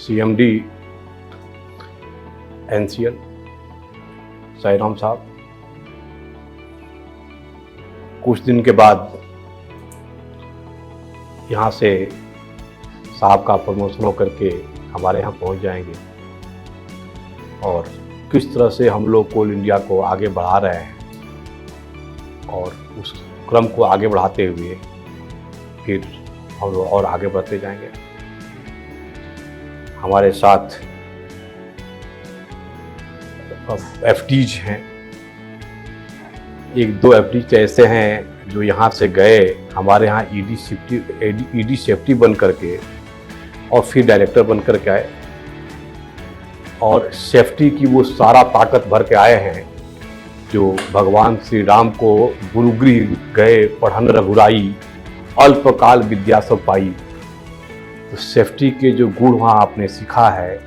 CMD NCL Sairam साहब, कुछ दिन के बाद यहाँ से साहब का प्रमोशन होकर के हमारे यहाँ पहुँच जाएंगे और किस तरह से हम लोग कोल इंडिया को आगे बढ़ा रहे हैं और उस क्रम को आगे बढ़ाते हुए फिर हम लोग और आगे बढ़ते जाएंगे। हमारे साथ FDs हैं, एक दो FDs ऐसे हैं जो यहाँ से गए हमारे यहाँ ED सेफ्टी बन करके और फिर डायरेक्टर बन करके आए और सेफ्टी की वो सारा ताकत भर के आए हैं जो भगवान श्री राम को गुरुगृह गए पढ़न रघुराई अल्पकाल विद्या सब पाई। तो सेफ्टी के जो गुण वहाँ आपने सीखा है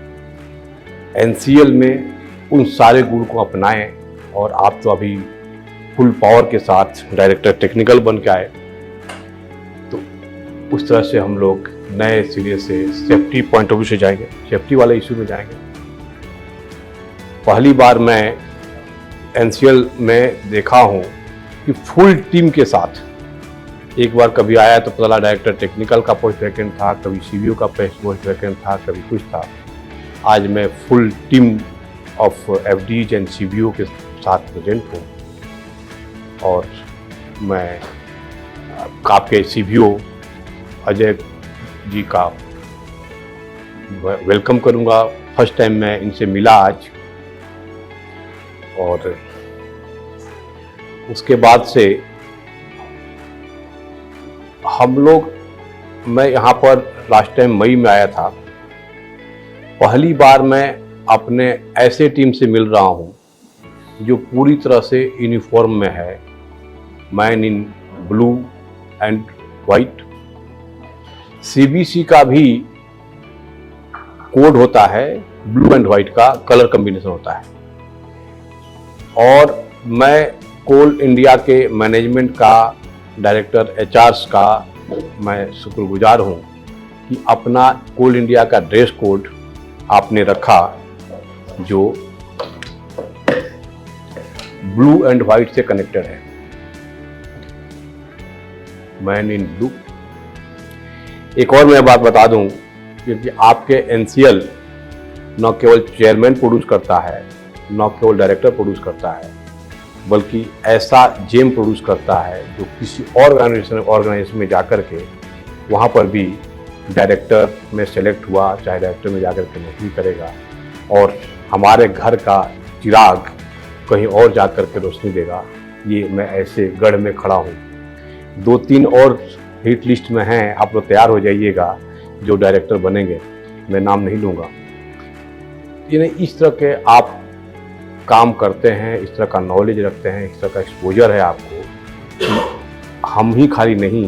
NCL में, उन सारे गुण को अपनाएं और आप तो अभी फुल पावर के साथ डायरेक्टर टेक्निकल बन के आए। तो उस तरह से हम लोग नए सिरे से सेफ्टी पॉइंट ऑफ व्यू से जाएंगे, सेफ्टी वाले इशू में जाएंगे। पहली बार मैं NCL में देखा हूँ कि फुल टीम के साथ, एक बार कभी आया तो पता लगा डायरेक्टर टेक्निकल का पोस्ट वैकेंट था, कभी CBO का पोस्ट वैकेंट था, कभी कुछ था। आज मैं full team of FDs and CBO के साथ प्रेजेंट हूँ और मैं आपके CBO अजय जी का वेलकम करूँगा। फर्स्ट टाइम मैं इनसे मिला आज और उसके बाद से हम लोग, मैं यहाँ पर लास्ट टाइम मई में आया था, पहली बार मैं अपने ऐसे टीम से मिल रहा हूँ जो पूरी तरह से यूनिफॉर्म में है, man in blue and white. CBC का भी कोड होता है, ब्लू एंड वाइट का कलर कॉम्बिनेशन होता है। और मैं कोल इंडिया के मैनेजमेंट का, डायरेक्टर HRs का मैं शुक्रगुजार हूँ कि अपना कोल इंडिया का ड्रेस कोड आपने रखा जो ब्लू एंड वाइट से कनेक्टेड है, मैन इन ब्लू। एक और मैं बात बता दूं, क्योंकि आपके NCL न केवल चेयरमैन प्रोड्यूस करता है, न केवल डायरेक्टर प्रोड्यूस करता है, बल्कि ऐसा जेम प्रोड्यूस करता है जो किसी और ऑर्गेनाइजेशन में जाकर के वहाँ पर भी डायरेक्टर में सेलेक्ट हुआ, चाहे डायरेक्टर में जाकर के नौकरी करेगा और हमारे घर का चिराग कहीं और जाकर के रोशनी देगा। ये मैं ऐसे गढ़ में खड़ा हूँ। 2-3 और हिट लिस्ट में हैं, आप लोग तैयार हो जाइएगा जो डायरेक्टर बनेंगे, मैं नाम नहीं लूँगा। यानी इस तरह के आप काम करते हैं, इस तरह का नॉलेज रखते हैं, इस तरह का एक्सपोजर है आपको कि हम ही खाली नहीं,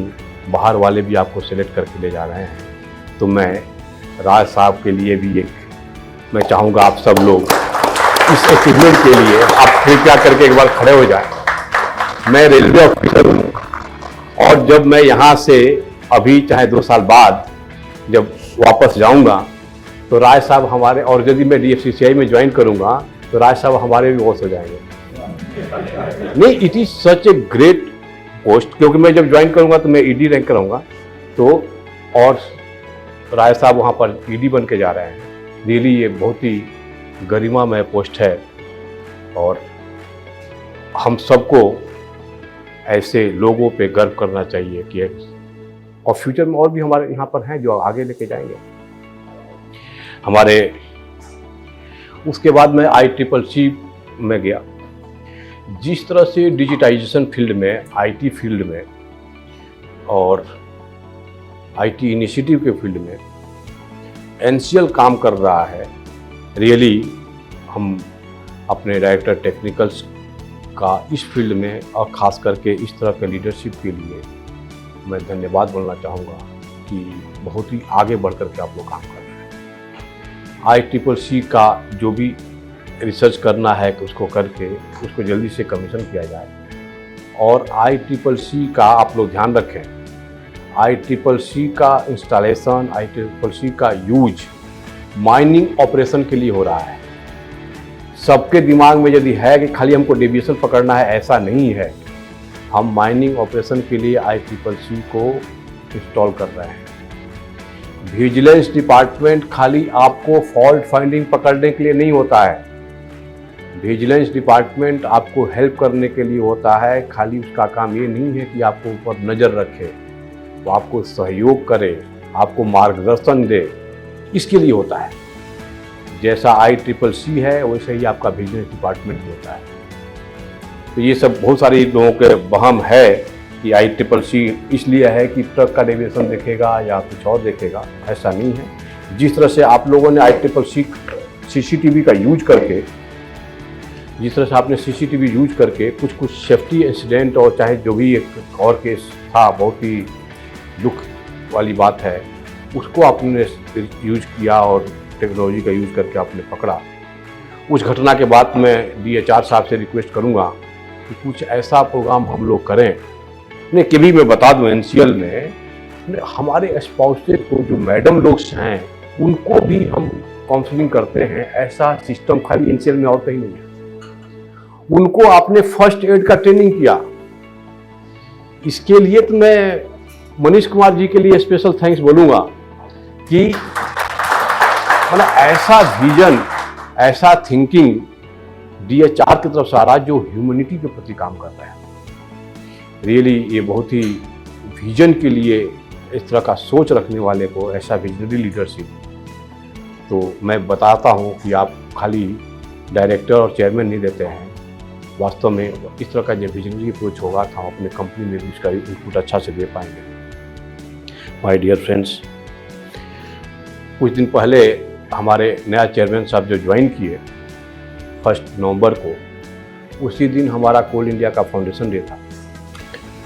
बाहर वाले भी आपको सेलेक्ट करके ले जा रहे हैं। तो मैं राज साहब के लिए भी मैं चाहूँगा आप सब लोग इस अचीवमेंट के लिए आप कृपया करके एक बार खड़े हो जाएं। मैं रेलवे ऑफिसर हूँ और जब मैं यहाँ से अभी चाहे 2 साल बाद जब वापस जाऊँगा तो राज साहब हमारे, और यदि मैं DFCCI में ज्वाइन करूँगा तो राज साहब हमारे भी बॉस हो जाएंगे। नहीं, it is such a great post, क्योंकि मैं जब ज्वाइन करूँगा तो मैं ED रैंक कराऊँगा, तो और राय साहब वहाँ पर ED बन के जा रहे हैं। रियली ये बहुत ही गरिमामय पोस्ट है और हम सबको ऐसे लोगों पे गर्व करना चाहिए कि और फ्यूचर में और भी हमारे यहाँ पर हैं जो आगे लेके जाएंगे हमारे। उसके बाद मैं ICCC में गया। जिस तरह से डिजिटाइजेशन फील्ड में, IT फील्ड में और IT इनिशिएटिव के फील्ड में NCL काम कर रहा है, रियली हम अपने डायरेक्टर टेक्निकल्स का इस फील्ड में और ख़ास करके इस तरह के लीडरशिप के लिए मैं धन्यवाद बोलना चाहूँगा कि बहुत ही आगे बढ़ कर के आप लोग काम कर रहे हैं। ICCC का जो भी रिसर्च करना है कि उसको करके उसको जल्दी से कमीशन किया जाए। और ICCC का आप लोग ध्यान रखें, ICCC का इंस्टॉलेशन, ICCC का यूज माइनिंग ऑपरेशन के लिए हो रहा है। सबके दिमाग में यदि है कि खाली हमको डेविएशन पकड़ना है, ऐसा नहीं है। हम माइनिंग ऑपरेशन के लिए ICCC को इंस्टॉल कर रहे हैं। विजिलेंस डिपार्टमेंट खाली आपको फॉल्ट फाइंडिंग पकड़ने के लिए नहीं होता है। विजिलेंस डिपार्टमेंट आपको हेल्प करने के लिए होता है। खाली उसका काम ये नहीं है कि आपको ऊपर नज़र रखे, वो आपको सहयोग करे, आपको मार्गदर्शन दे, इसके लिए होता है। जैसा ICCC है वैसे ही आपका विजिलेंस डिपार्टमेंट भी होता है। तो ये सब बहुत सारे लोगों के वहम है कि ICCC इसलिए है कि ट्रक का डेविएशन देखेगा या कुछ और देखेगा, ऐसा नहीं है। जिस तरह से आप लोगों ने ICCC CCTV का यूज करके, जिस तरह से आपने CCTV यूज करके कुछ सेफ्टी इंसिडेंट और चाहे जो भी एक और केस था, बहुत ही दुख वाली बात है, उसको आपने यूज किया और टेक्नोलॉजी का यूज करके आपने पकड़ा। उस घटना के बाद मैं DHR साहब से रिक्वेस्ट करूंगा कि कुछ ऐसा प्रोग्राम हम लोग करें। नहीं कि भी मैं बता दूं, NCL में हमारे स्पाउसेस को जो मैडम लोग हैं उनको भी हम काउंसलिंग करते हैं। ऐसा सिस्टम खाली NCL में और कहीं नहीं है। उनको आपने फर्स्ट एड का ट्रेनिंग किया। इसके लिए तो मैं मनीष कुमार जी के लिए स्पेशल थैंक्स बोलूँगा कि मतलब ऐसा विजन, ऐसा थिंकिंग DHR की तरफ से आ रहा है जो ह्यूमैनिटी के प्रति काम कर रहा है। रियली ये बहुत ही विजन के लिए इस तरह का सोच रखने वाले को, ऐसा विजनरी लीडरशिप, तो मैं बताता हूँ कि आप खाली डायरेक्टर और चेयरमैन नहीं देते हैं। वास्तव में इस तरह का जो विजनरी अप्रोच होगा तो हम अपने कंपनी में भी इसका इनपुट अच्छा से दे पाएंगे। माय डियर फ्रेंड्स, कुछ दिन पहले हमारे नया चेयरमैन साहब जो ज्वाइन किए 1 नवंबर को, उसी दिन हमारा कोल इंडिया का फाउंडेशन डे था।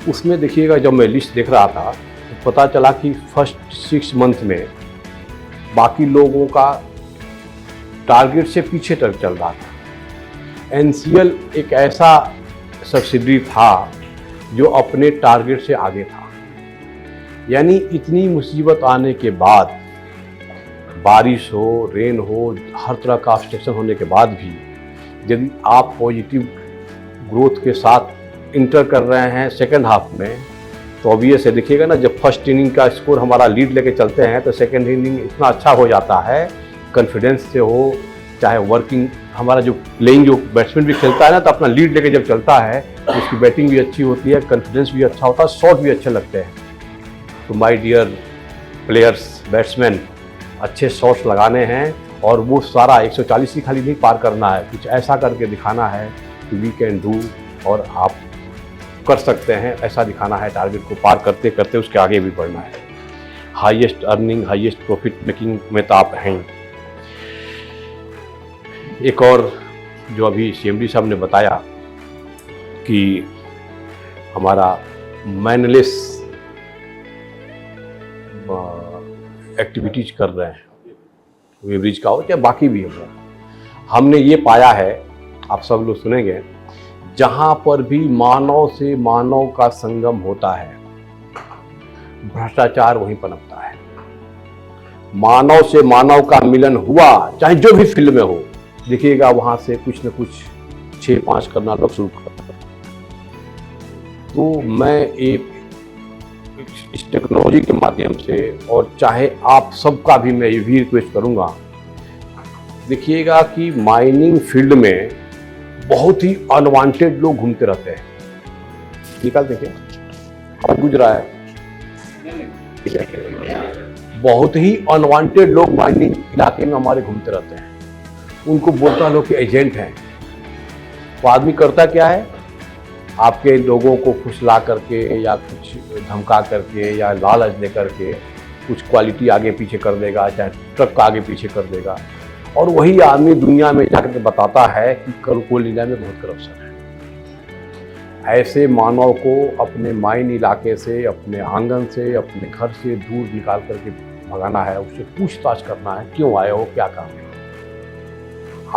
उसमें देखिएगा, जब मैं लिस्ट देख रहा था तो पता चला कि फर्स्ट 6 मंथ में बाकी लोगों का टारगेट से पीछे तक चल रहा था। NCL एक ऐसा सब्सिडरी था जो अपने टारगेट से आगे था। यानी इतनी मुसीबत आने के बाद, बारिश हो, रेन हो, हर तरह का ऑब्स्ट्रक्शन होने के बाद भी यदि आप पॉजिटिव ग्रोथ के साथ इंटर कर रहे हैं सेकेंड हाफ में, तो ऑब्वियस है, देखिएगा ना, जब फर्स्ट इनिंग का स्कोर हमारा लीड लेके चलते हैं तो सेकेंड इनिंग इतना अच्छा हो जाता है, कॉन्फिडेंस से हो, चाहे वर्किंग, हमारा जो प्लेइंग जो बैट्समैन भी खेलता है ना, तो अपना लीड लेके जब चलता है तो उसकी बैटिंग भी अच्छी होती है, कॉन्फिडेंस भी अच्छा होता है, शॉट भी अच्छे लगते हैं। तो माय डियर प्लेयर्स, बैट्समैन, अच्छे शॉट्स लगाने हैं और वो सारा 140 ही खाली नहीं पार करना है, कुछ ऐसा करके दिखाना है कि वी कैन डू, और आप कर सकते हैं, ऐसा दिखाना है। टारगेट को पार करते करते उसके आगे भी बढ़ना है। Highest earning, highest profit making में तो आप हैं। एक और जो अभी CMD साहब ने बताया कि हमारा मैनलेस एक्टिविटीज कर रहे हैं, वेब्रिज का हो चाहे बाकी भी हो, हमने ये पाया है, आप सब लोग सुनेंगे, जहाँ पर भी मानव से मानव का संगम होता है, भ्रष्टाचार वहीं पनपता है। मानव से मानव का मिलन हुआ, चाहे जो भी फील्ड में हो, देखिएगा वहाँ से कुछ न कुछ 6-5 करना लोग शुरू करते हैं। तो मैं एक इस टेक्नोलॉजी के माध्यम से, और चाहे आप सबका भी मैं ये भी रिक्वेस्ट करूँगा, देखिएगा कि माइनिंग फील्ड में बहुत ही अनवांटेड लोग घूमते रहते हैं। निकाल देखिए, अब गुज रहा है, बहुत ही अनवांटेड लोग माइनिंग इलाके में हमारे घूमते रहते हैं। उनको बोलता लोग कि एजेंट हैं। वो आदमी करता क्या है, आपके लोगों को फुसला करके या कुछ धमका करके या लालच दे करके कुछ क्वालिटी आगे पीछे कर देगा, चाहे ट्रक का आगे पीछे कर देगा, और वही आदमी दुनिया में जाकर के बताता है कि कोल इंडिया में बहुत करप्शन है। ऐसे मानव को अपने माइन इलाके से, अपने आंगन से, अपने घर से दूर निकाल करके भगाना है, उससे पूछताछ करना है, क्यों आए हो, क्या काम है।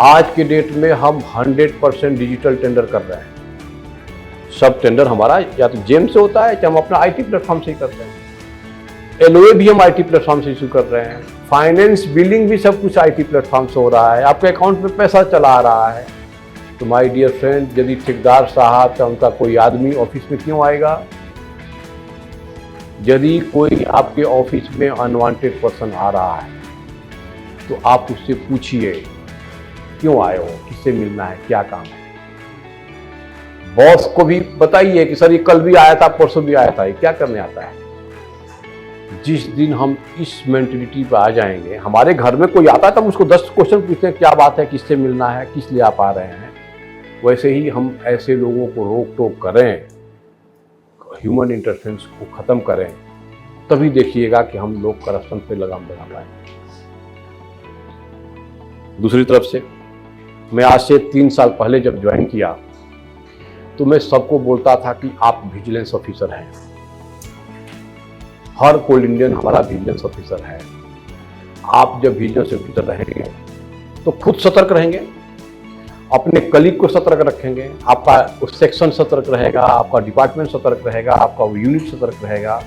आज के डेट में हम 100% डिजिटल टेंडर कर रहे हैं। सब टेंडर हमारा या तो जेम से होता है, चाहे हम अपना IT प्लेटफॉर्म से ही करते हैं। LOA भी हम IT प्लेटफॉर्म से इशू कर रहे हैं, फाइनेंस बिलिंग भी सब कुछ IT प्लेटफॉर्म से हो रहा है, आपके अकाउंट में पैसा चला आ रहा है। तो माय डियर फ्रेंड, यदि ठेकेदार साहब या उनका कोई आदमी ऑफिस में क्यों आएगा? यदि कोई आपके ऑफिस में अनवांटेड पर्सन आ रहा है तो आप उससे पूछिए क्यों आए हो, किससे मिलना है, क्या काम है। बॉस को भी बताइए कि सर ये कल भी आया था, परसों भी आया था, ये क्या करने आता है। जिस दिन हम इस मेंटलिटी पर आ जाएंगे, हमारे घर में कोई आता है तब उसको 10 क्वेश्चन पूछते हैं, क्या बात है, किससे मिलना है, किस लिए आप आ रहे हैं। वैसे ही हम ऐसे लोगों को रोक टोक करें, ह्यूमन इंटरफेरेंस को ख़त्म करें, तभी देखिएगा कि हम लोग करप्शन पे लगाम लगा पाएंगे। दूसरी तरफ से मैं आज से 3 साल पहले जब ज्वाइन किया तो मैं सबको बोलता था कि आप विजिलेंस ऑफिसर हैं। हर कोल इंडियन हमारा विजिलेंस ऑफिसर है। आप जब विजिलेंस ऑफिसर रहेंगे तो खुद सतर्क रहेंगे, अपने कलीग को सतर्क रखेंगे, आपका सेक्शन सतर्क रहेगा, आपका डिपार्टमेंट सतर्क रहेगा, आपका यूनिट सतर्क रहेगा,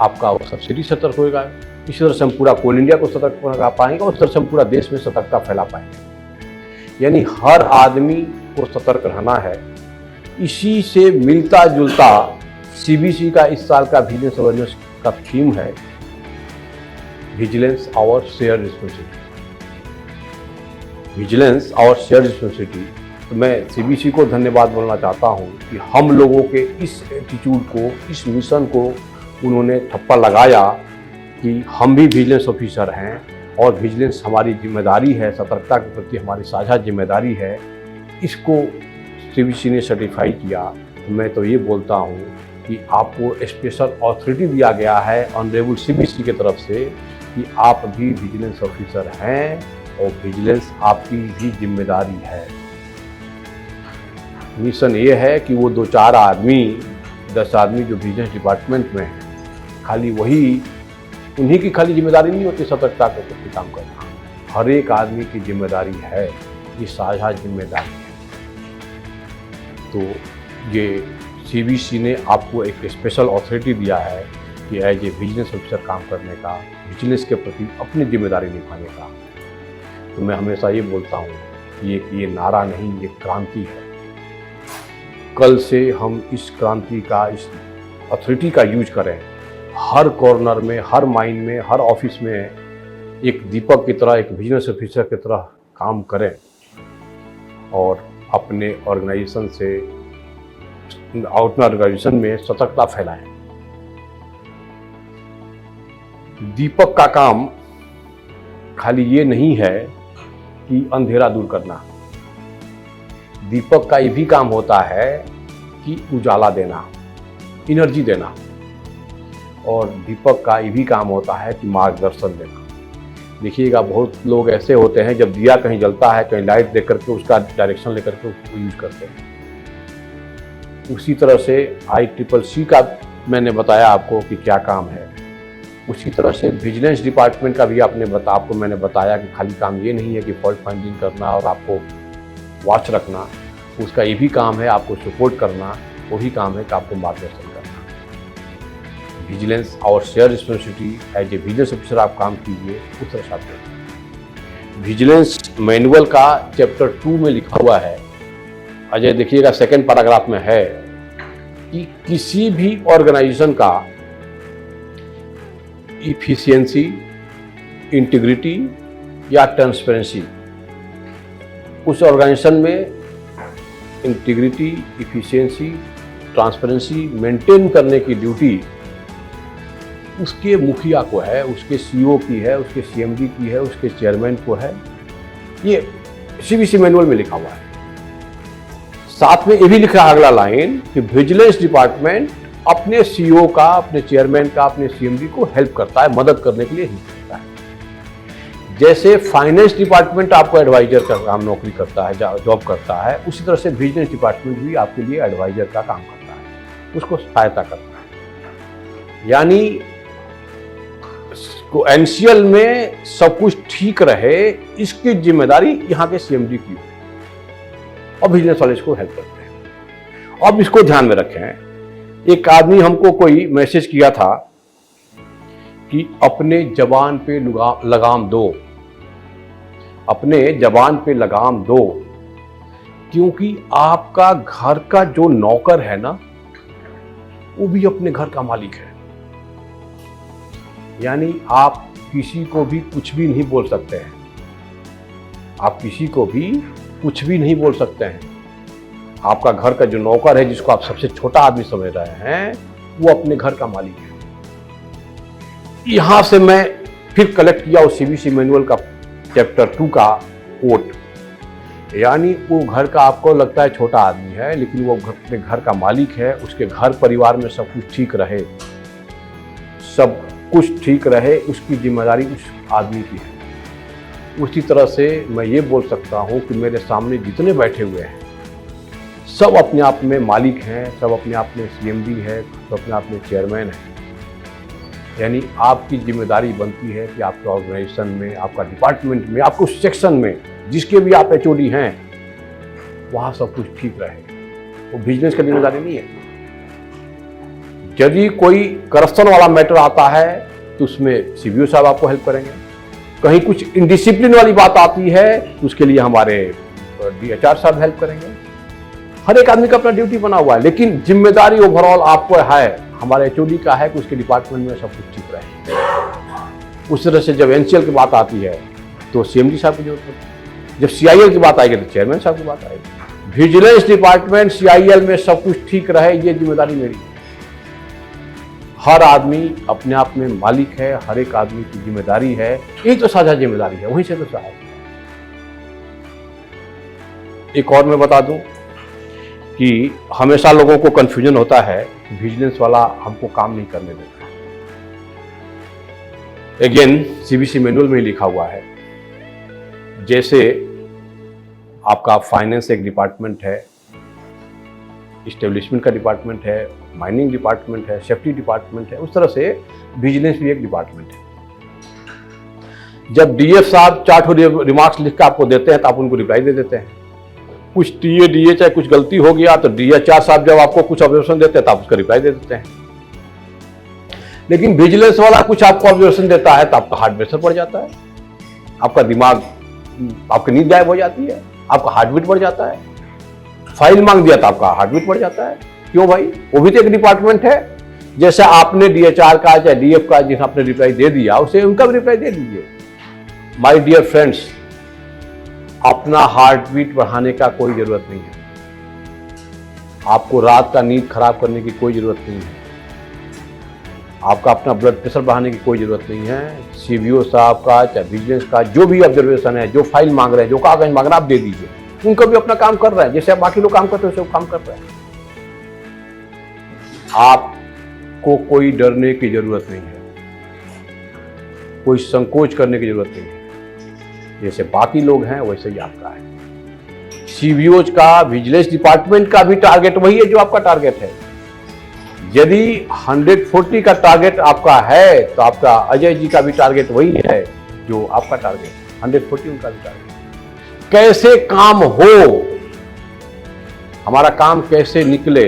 आपका सब्सिडी सतर्क होगा। इसी तरह से हम पूरा कोल इंडिया को सतर्क बना पाएंगे और इस तरह से हम पूरा देश में सतर्कता फैला पाएंगे। यानी हर आदमी को सतर्क रहना है। इसी से मिलता जुलता CBC का इस साल का विजिलेंस अवेयरनेस का थीम है, vigilance our share responsibility. Vigilance our share responsibility. तो मैं CBC को धन्यवाद बोलना चाहता हूँ कि हम लोगों के इस एटीट्यूड को, इस मिशन को उन्होंने ठप्पा लगाया कि हम भी विजिलेंस ऑफिसर हैं और विजिलेंस हमारी जिम्मेदारी है, सतर्कता के प्रति हमारी साझा जिम्मेदारी है। इसको CBC ने सर्टिफाई किया। तो मैं तो ये बोलता हूँ कि आपको स्पेशल अथॉरिटी दिया गया है ऑनरेबल CBC की तरफ से कि आप भी विजिलेंस ऑफिसर हैं और विजिलेंस आपकी भी जिम्मेदारी है। मिशन ये है कि वो 2-4 आदमी, 10 आदमी जो विजिलेंस डिपार्टमेंट में हैं, खाली वही, उन्हीं की खाली जिम्मेदारी नहीं होती सतर्कता के प्रति काम करना, हर एक आदमी की जिम्मेदारी है, ये साझा जिम्मेदारी है। तो ये CBC ने आपको एक स्पेशल अथॉरिटी दिया है कि एज ए विजिलेंस ऑफिसर काम करने का, विजिलेंस के प्रति अपनी जिम्मेदारी निभाने का। तो मैं हमेशा ये बोलता हूँ कि ये नारा नहीं, ये क्रांति है। कल से हम इस क्रांति का, इस अथॉरिटी का यूज करें, हर कॉर्नर में, हर माइन में, हर ऑफिस में एक दीपक की तरह, एक विजिलेंस ऑफिसर की तरह काम करें और अपने ऑर्गेनाइजेशन से, अपने ऑर्गेनाइजेशन में सतर्कता फैलाएं। दीपक का काम खाली ये नहीं है कि अंधेरा दूर करना, दीपक का ये भी काम होता है कि उजाला देना, एनर्जी देना, और दीपक का ये भी काम होता है कि मार्गदर्शन देना। देखिएगा बहुत लोग ऐसे होते हैं, जब दिया कहीं जलता है, कहीं लाइट देख करके उसका डायरेक्शन लेकर के उसको यूज करते हैं। उसी तरह से ICCC का मैंने बताया आपको कि क्या काम है, उसी तरह से विजिलेंस डिपार्टमेंट का भी आपको मैंने बताया कि खाली काम ये नहीं है कि फॉल्ट फाइंडिंग करना और आपको वॉच रखना, उसका ये भी काम है आपको सपोर्ट करना, वही काम है कि आपको मार्गदर्शन करना। विजिलेंस और share responsibility, as a vigilance officer आप काम कीजिए, उस तरह से। विजिलेंस मैनुअल का चैप्टर 2 में लिखा हुआ है, अजय देखिएगा 2nd पैराग्राफ में है कि किसी भी ऑर्गेनाइजेशन का इफिशियंसी, इंटीग्रिटी या ट्रांसपेरेंसी, उस ऑर्गेनाइजेशन में इंटीग्रिटी, इफिशियंसी, ट्रांसपेरेंसी मेंटेन करने की ड्यूटी उसके मुखिया को है, उसके CEO की है, उसके CMD की है, उसके चेयरमैन को है। ये CBC मैनुअल में लिखा हुआ है। साथ में ये भी लिखा है अगला लाइन कि विजिलेंस डिपार्टमेंट अपने CEO का, अपने चेयरमैन का, अपने CMD को हेल्प करता है, मदद करने के लिए ही करता है। जैसे फाइनेंस डिपार्टमेंट आपको एडवाइजर का काम नौकरी करता है, जॉब करता है, उसी तरह से विजिलेंस डिपार्टमेंट भी आपके लिए एडवाइजर का काम करता है, उसको सहायता करता है। यानी NCL में सब कुछ ठीक रहे, इसकी जिम्मेदारी यहाँ के CMD की और विजिलेंस वाले इसको हेल्प करते हैं। अब इसको ध्यान में रखें, एक आदमी हमको कोई मैसेज किया था कि अपने जबान पे लगाम दो, अपने जबान पे लगाम दो, क्योंकि आपका घर का जो नौकर है ना, वो भी अपने घर का मालिक है। यानी आप किसी को भी कुछ भी नहीं बोल सकते हैं, आप किसी को भी कुछ भी नहीं बोल सकते हैं। आपका घर का जो नौकर है, जिसको आप सबसे छोटा आदमी समझ रहे हैं, वो अपने घर का मालिक है। यहां से मैं फिर कलेक्ट किया उस सीबीसी मैनुअल का चैप्टर 2 का कोट। यानी वो घर का आपको लगता है छोटा आदमी है, लेकिन वो अपने घर का मालिक है। उसके घर परिवार में सब कुछ ठीक रहे, सब कुछ ठीक रहे, उसकी जिम्मेदारी उस आदमी की है। उसी तरह से मैं ये बोल सकता हूँ कि मेरे सामने जितने बैठे हुए हैं, सब अपने आप में मालिक हैं, सब अपने आप में सीएमडी है, सब अपने आप में चेयरमैन है। यानी आपकी जिम्मेदारी बनती है कि आपके ऑर्गेनाइजेशन में, आपका डिपार्टमेंट में, आपको सेक्शन में, जिसके भी आप एचओडी हैं, वहाँ सब कुछ ठीक रहे। वो बिजनेस का जिम्मेदारी नहीं है। यदि कोई करप्शन वाला मैटर आता है तो उसमें सीबीओ साहब आपको हेल्प करेंगे। कहीं कुछ इनडिसिप्लिन वाली बात आती है तो उसके लिए हमारे डीएचआर साहब हेल्प करेंगे। हर एक आदमी का अपना ड्यूटी बना हुआ है, लेकिन जिम्मेदारी ओवरऑल आपको है, हमारे एचओडी का है कि उसके डिपार्टमेंट में सब कुछ ठीक रहे। उस तरह से जब एनसीएल की बात आती है तो सीएमडी साहब की जरूरत होती है। जब सीआईएल की बात आएगी तो चेयरमैन साहब की बात आएगी। विजिलेंस डिपार्टमेंट, सीआईएल में सब कुछ ठीक रहे, ये जिम्मेदारी मेरी है। हर आदमी अपने आप में मालिक है, हर एक आदमी की जिम्मेदारी है। एक तो साझा जिम्मेदारी है, वहीं से तो साझा। एक और मैं बता दूं कि हमेशा लोगों को कंफ्यूजन होता है, विजिलेंस वाला हमको काम नहीं करने देता। अगेन सीबीसी मैनुअल में लिखा हुआ है, जैसे आपका फाइनेंस एक डिपार्टमेंट है, इस्टेब्लिशमेंट का डिपार्टमेंट है, माइनिंग डिपार्टमेंट है, सेफ्टी डिपार्टमेंट है, उस तरह से विजिलेंस भी एक डिपार्टमेंट है। जब डीएफ साहब 4 रिमार्क्स लिख के आपको देते हैं तो आप उनको रिप्लाई दे देते हैं। कुछ टीए डीए चाहे कुछ गलती हो गया तो डीएचआर साहब जब आपको कुछ ऑब्जर्वेशन देते हैं तो आप उसका रिप्लाई दे देते हैं। लेकिन विजिलेंस वाला कुछ आपको ऑब्जर्वेशन देता है तो आपका हार्ट प्रेशर बढ़ जाता है, आपका दिमाग, आपकी नींद गायब हो जाती है, आपका हार्ट बीट बढ़ जाता है। फाइल मांग दिया तो आपका हार्ट बीट बढ़ जाता है। क्यों भाई? वो भी तो एक डिपार्टमेंट है। जैसे आपने डीएचआर का चाहे डीएफ का जिस आपने रिप्लाई दे दिया, उसे उनका भी रिप्लाई दे दीजिए। माय डियर फ्रेंड्स, अपना हार्ट बीट बढ़ाने का कोई जरूरत नहीं है, आपको रात का नींद खराब करने की कोई जरूरत नहीं है, आपका अपना ब्लड प्रेशर बढ़ाने की कोई जरूरत नहीं है। सीबीओ साहब का चाहे विजिलेंस का जो भी ऑब्जर्वेशन है, जो फाइल मांग रहे हैं, जो कागज मांग रहे हैं, आप दे दीजिए। उनका भी अपना काम कर रहे हैं, जैसे बाकी लोग काम करते हैं वैसे वो काम कर रहे हैं। आपको कोई डरने की जरूरत नहीं है, कोई संकोच करने की जरूरत नहीं है। जैसे बाकी लोग हैं वैसे ही आपका है। सीबीओ का, विजिलेंस डिपार्टमेंट का भी टारगेट वही है जो आपका टारगेट है। यदि 140 का टारगेट आपका है तो आपका अजय जी का भी टारगेट वही है जो आपका टारगेट, 140 उनका भी टारगेट। कैसे काम हो, हमारा काम कैसे निकले,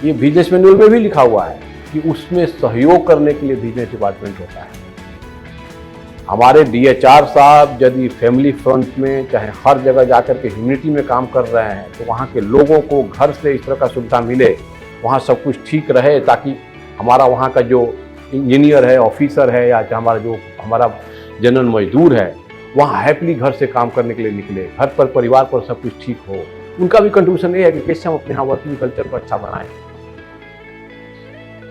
ये बिजनेस मैनुअल में भी लिखा हुआ है कि उसमें सहयोग करने के लिए बिजनेस डिपार्टमेंट होता है। हमारे डीएचआर साहब यदि फैमिली फ्रंट में चाहे हर जगह जाकर के ह्यूमनिटी में काम कर रहे हैं तो वहाँ के लोगों को घर से इस तरह का सुविधा मिले, वहाँ सब कुछ ठीक रहे, ताकि हमारा वहाँ का जो इंजीनियर है, ऑफिसर है, या हमारा जनरल मजदूर है, वहाँ हैप्पीली घर से काम करने के लिए निकले, घर पर परिवार पर सब कुछ ठीक हो। उनका भी कंट्रीब्यूशन ये है कि कैसे हम अपने यहाँ वर्किंग कल्चर को अच्छा बनाएं।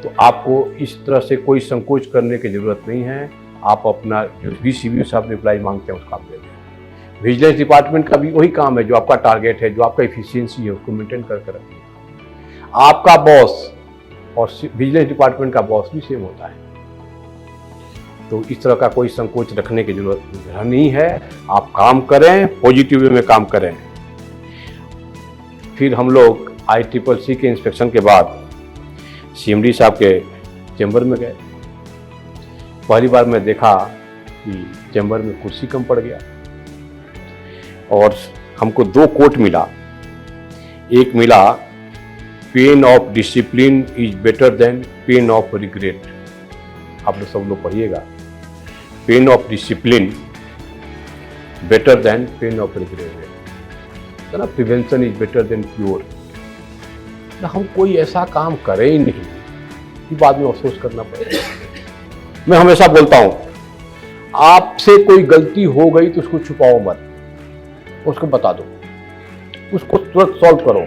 तो आपको इस तरह से कोई संकोच करने की जरूरत नहीं है। आप अपना जो भी सीबीओ साहब रिप्लाई मांगते हैं उसका आप दे दें। विजिलेंस डिपार्टमेंट का भी वही काम है, जो आपका टारगेट है, जो आपका एफिशिएंसी है, उसको मेंटेन करके रखिए। आपका बॉस और विजिलेंस डिपार्टमेंट का बॉस भी सेम होता है, तो इस तरह का कोई संकोच रखने की जरूरत नहीं है। आप काम करें, पॉजिटिव वे में काम करें। फिर हम लोग ICCC के इंस्पेक्शन के बाद सीएमडी साहब के चैम्बर में गए। पहली बार मैं देखा कि चैम्बर में कुर्सी कम पड़ गया और हमको 2 कोट मिला। एक मिला, pain of discipline is better than pain of regret. आप लोग सब लोग पढ़िएगा, pain of discipline better than pain of regret, ना prevention is better than cure. हम कोई ऐसा काम करें ही नहीं कि बाद में अफसोस करना पड़े। मैं हमेशा बोलता हूं, आपसे कोई गलती हो गई तो उसको छुपाओ मत, उसको बता दो, उसको तुरंत सॉल्व करो,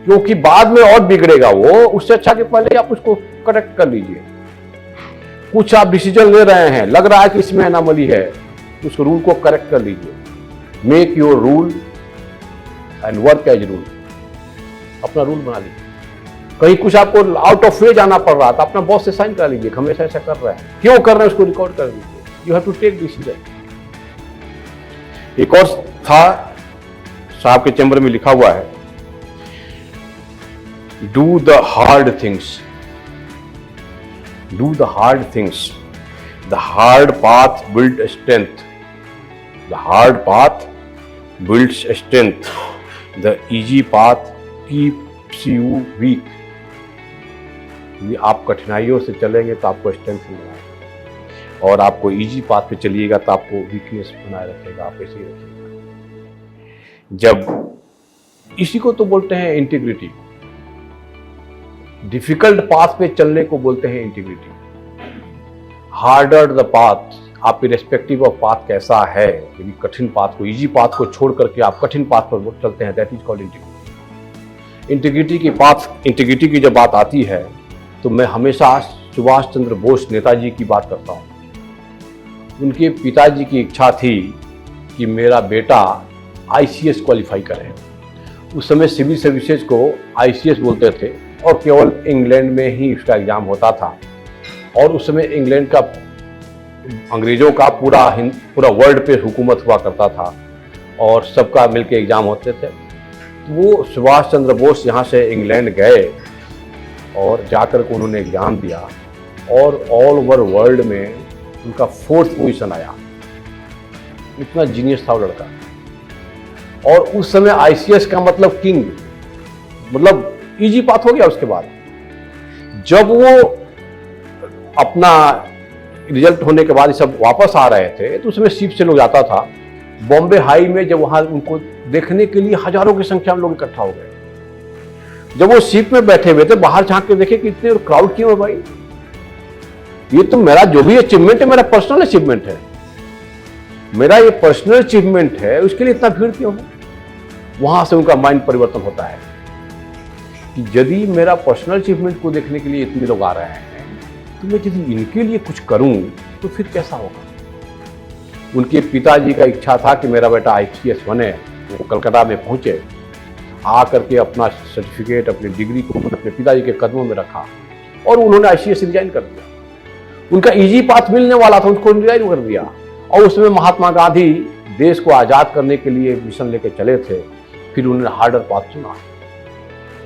क्योंकि बाद में और बिगड़ेगा वो। उससे अच्छा कि पहले आप उसको करेक्ट कर लीजिए। कुछ आप डिसीजन ले रहे हैं, लग रहा है कि इसमें अनोमली है, उस रूल को करेक्ट कर लीजिए। Make your rule and work as rule, अपना रूल बना लीजिए। कहीं कुछ आपको आउट ऑफ वे जाना पड़ रहा था, अपना बॉस से साइन करा लीजिए, हमेशा ऐसा कर रहे हैं, क्यों कर रहे हैं उसको रिकॉर्ड कर लीजिए। You have to take decision. एक और था, साहब के चैम्बर में लिखा हुआ है, do the hard things, do the hard things, the hard path build strength, the hard path builds strength, the easy path keeps you weak. आप कठिनाइयों से चलेंगे तो आपको स्ट्रेंथ मिलेगा, और आपको इजी पाथ पे चलिएगा तो आपको वीकनेस बनाए रखेगा, आप ऐसे ही रखिएगा। जब इसी को तो बोलते हैं इंटीग्रिटी, डिफिकल्ट पाथ पे चलने को बोलते हैं इंटीग्रिटी। हार्डर द पाथ, आप इरेस्पेक्टिव ऑफ पाथ कैसा है, यदि कठिन पाथ को, इजी पाथ को छोड़ करके आप कठिन पाथ पर चलते हैं, that is called integrity. Integrity की जब बात आती है तो मैं हमेशा सुभाष चंद्र बोस नेताजी की बात करता हूँ। उनके पिताजी की इच्छा थी कि मेरा बेटा आईसीएस क्वालिफाई करे। उस समय सिविल सर्विसेज को आईसीएस बोलते थे और केवल इंग्लैंड में ही उसका एग्जाम होता था, और उस समय इंग्लैंड का, अंग्रेजों का पूरा वर्ल्ड पे हुकूमत हुआ करता था और सबका मिलके एग्जाम होते थे। तो वो सुभाष चंद्र बोस यहाँ से इंग्लैंड गए और जाकर के उन्होंने एग्जाम दिया, और ऑल ओवर वर्ल्ड में उनका 4th पोजीशन आया। इतना जीनियस था वो लड़का। और उस समय आईसीएस का मतलब किंग, मतलब इजी पाथ हो गया। उसके बाद जब वो अपना रिजल्ट होने के बाद सब वापस आ रहे थे तो उसमें शिप से लोग जाता था। बॉम्बे हाई में जब वहां उनको देखने के लिए हजारों की संख्या में लोग इकट्ठा हो गए। जब वो शिप में बैठे हुए थे, बाहर झांक के देखे कि इतने क्राउड क्यों है भाई, ये तो मेरा जो भी अचीवमेंट है मेरा पर्सनल अचीवमेंट है, मेरा ये पर्सनल अचीवमेंट है, उसके लिए इतना भीड़ क्यों है। वहां से उनका माइंड परिवर्तन होता है कि यदि मेरा पर्सनल अचीवमेंट को देखने के लिए इतने लोग आ रहे हैं तो मैं यदि इनके लिए कुछ करूं तो फिर कैसा होगा। उनके पिताजी का इच्छा था कि मेरा बेटा आईसीएस बने। वो कलकत्ता में पहुंचे, आकर के अपना सर्टिफिकेट, अपनी डिग्री को अपने पिताजी के कदमों में रखा और उन्होंने आईसीएस रिजाइन कर दिया। उनका इजी पाथ मिलने वाला था, उनको रिजाइन कर दिया। और उसमें महात्मा गांधी देश को आज़ाद करने के लिए मिशन लेके चले थे, फिर उन्होंने हार्डर पाथ चुना।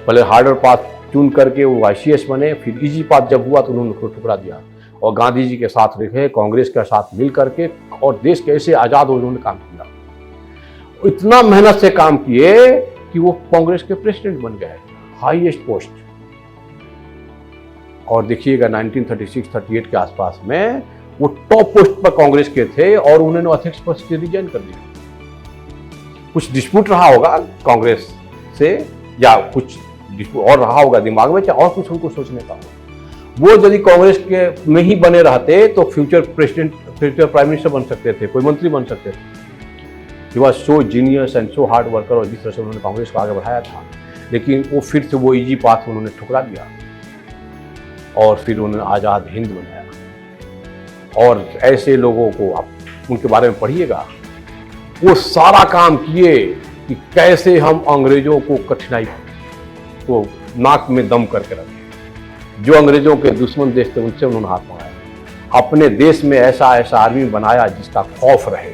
पहले हार्डर पाथ चुन करके वो आईसीएस बने, फिर इजी पाथ जब हुआ तो उन्होंने उसको ठुकरा दिया और गांधी जी के साथ रहे, कांग्रेस के साथ मिल करके, और देश कैसे आज़ाद हो उन्होंने काम किया। इतना मेहनत से काम किए कि वो कांग्रेस के प्रेसिडेंट बन गए, हाईएस्ट पोस्ट। और देखिएगा 1936-38 के आसपास में वो टॉप पोस्ट पर कांग्रेस के थे और उन्होंने अध्यक्ष पद से रिजाइन कर दिया। कुछ डिस्प्यूट रहा होगा कांग्रेस से, या कुछ और रहा होगा दिमाग में, चाहे और कुछ उनको सोचने का हो। वो यदि कांग्रेस के में ही बने रहते तो future president, future prime minister बन सकते थे, कोई मंत्री बन सकते थे। He was so genius and so hard worker, और जिस तरह से उन्होंने कांग्रेस को आगे बढ़ाया था, लेकिन वो फिर से वो इजी पाथ उन्होंने ठुकरा दिया और फिर उन्होंने आज़ाद हिंद बनाया। और ऐसे लोगों को आप उनके बारे में पढ़िएगा, वो सारा काम किए कि कैसे हम अंग्रेजों को कठिनाई को नाक में दम करके रखें। जो अंग्रेजों के दुश्मन देश थे उनसे उन्होंने हाथ मिलाया। अपने देश में ऐसा आर्मी बनाया जिसका खौफ रहे,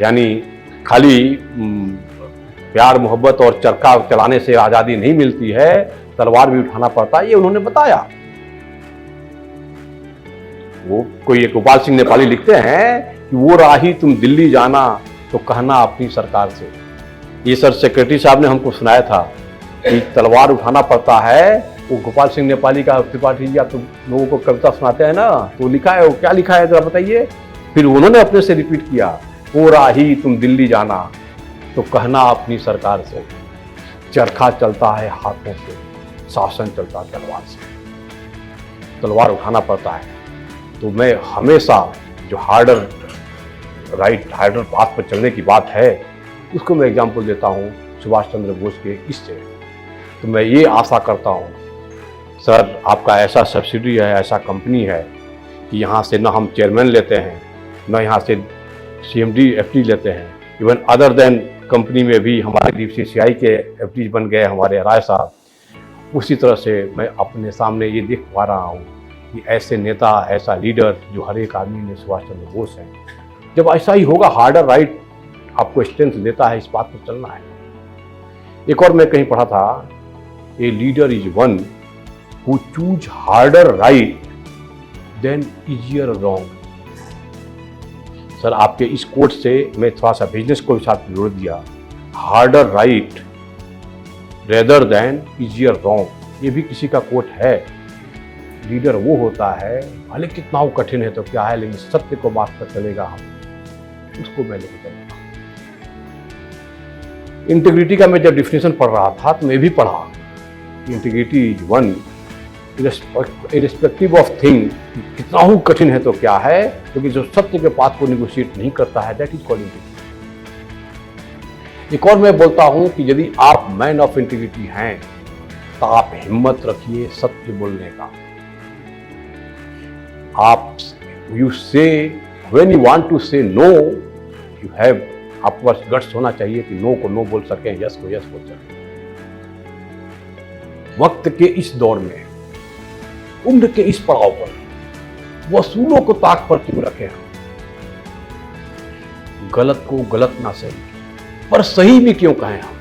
यानी खाली प्यार मोहब्बत और चरखा चलाने से आज़ादी नहीं मिलती है, तलवार भी उठाना पड़ता है, ये उन्होंने बताया। वो कोई एक गोपाल सिंह नेपाली लिखते हैं कि वो राही तुम दिल्ली जाना तो कहना अपनी सरकार से। ये सर सेक्रेटरी साहब ने हमको सुनाया था कि तलवार उठाना पड़ता है वो गोपाल सिंह नेपाली का, त्रिपाठी जी आप तो लोगों को कविता सुनाते हैं ना, तो लिखा है, वो क्या लिखा है जरा बताइए। फिर उन्होंने अपने से रिपीट किया, ओ राही तुम दिल्ली जाना तो कहना अपनी सरकार से, चरखा चलता है हाथों से, शासन चलता है तलवार से। तलवार उठाना पड़ता है। तो मैं हमेशा जो हार्डर पाथ पर चलने की बात है, उसको मैं एग्जाम्पल देता हूँ सुभाष चंद्र बोस के इससे। तो मैं ये आशा करता हूँ सर, आपका ऐसा सब्सिडी है, ऐसा कंपनी है कि यहाँ से न हम चेयरमैन लेते हैं, न यहाँ से CMD FD लेते हैं, इवन अदर देन कंपनी में भी हमारे DFCCI के FD बन गए हमारे राय साहब। उसी तरह से मैं अपने सामने ये देख पा रहा हूँ कि ऐसे नेता, ऐसा लीडर जो हर एक आदमी में सुभाष चंद्र बोस हैं। जब ऐसा ही होगा, हार्डर राइट आपको स्ट्रेंथ देता है, इस बात पर चलना है। एक और मैं कहीं पढ़ा था, a leader is one who choose harder right than easier wrong. Sir, आपके इस कोट से मैं थोड़ा सा बिजनेस को भी साथ जोड़ दिया, harder right rather than easier wrong. ये भी किसी का कोट है। लीडर वो होता है, भले कितना वो कठिन है तो क्या है, लेकिन सत्य को बात पर चलेगा, हम उसको मैं लेकर चलूंगा। इंटीग्रिटी का मैं जब डिफिनेशन पढ़ रहा था तो मैं भी पढ़ा, integrity is one irrespective of thing, कितना ही कठिन है तो क्या है, क्योंकि जो सत्य के पाथ को निगोशिएट नहीं करता है, दैट इज कॉल्ड इंटीग्रिटी। एक और मैं बोलता हूं कि यदि आप मैन ऑफ इंटीग्रिटी हैं तो आप हिम्मत रखिए सत्य बोलने का। आप यू से व्हेन यू वांट टू से नो, यू हैव, आपके पास गट्स होना चाहिए कि नो को नो बोल सकें, यस को यस बोल सकें। वक्त के इस दौर में, उम्र के इस पड़ाव पर वसूलों को ताक पर क्यों रखें हम? गलत को गलत ना सही पर सही भी क्यों कहें हम?